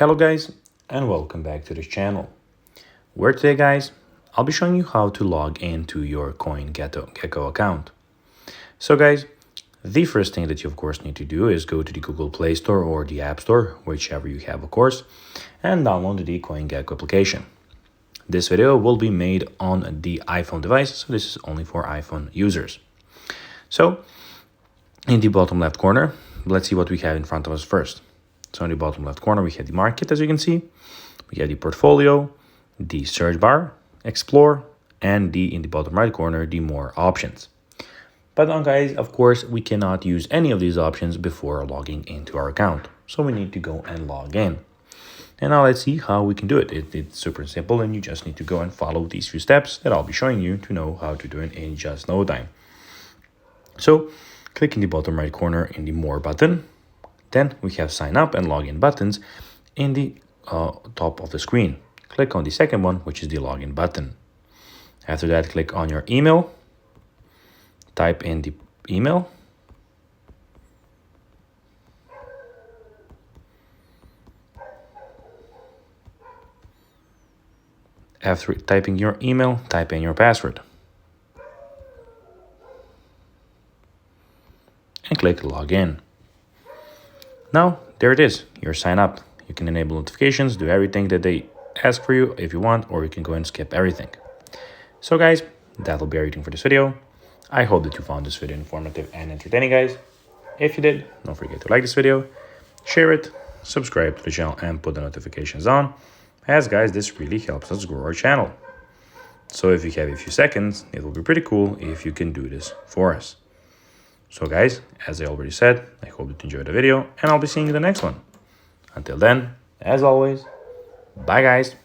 Hello guys, and welcome back to this channel, where today guys, I'll be showing you how to log into your CoinGecko account. So guys, the first thing that you of course need to do is go to the Google Play Store or the App Store, whichever you have of course, and download the CoinGecko application. This video will be made on the iPhone device, so this is only for iPhone users. So, in the bottom left corner, let's see what we have in front of us first. So in the bottom left corner, we have the market, as you can see. We have the portfolio, the search bar, explore, and in the bottom right corner, the more options. But now guys, of course, we cannot use any of these options before logging into our account. So we need to go and log in. And now let's see how we can do it. It's super simple, and you just need to go and follow these few steps that I'll be showing you to know how to do it in just no time. So click in the bottom right corner in the more button. Then we have sign up and login buttons in the top of the screen. Click on the second one, which is the login button. After that, click on your email. Type in the email. After typing your email, type in your password. And click login. Now, there it is, you're signed up. You can enable notifications, do everything that they ask for you if you want, or you can go and skip everything. So guys, that'll be everything for this video. I hope that you found this video informative and entertaining, guys. If you did, don't forget to like this video, share it, subscribe to the channel, and put the notifications on, as guys, this really helps us grow our channel. So if you have a few seconds, it will be pretty cool if you can do this for us. So guys, as I already said, I hope that you enjoyed the video, and I'll be seeing you in the next one. Until then, as always, bye guys.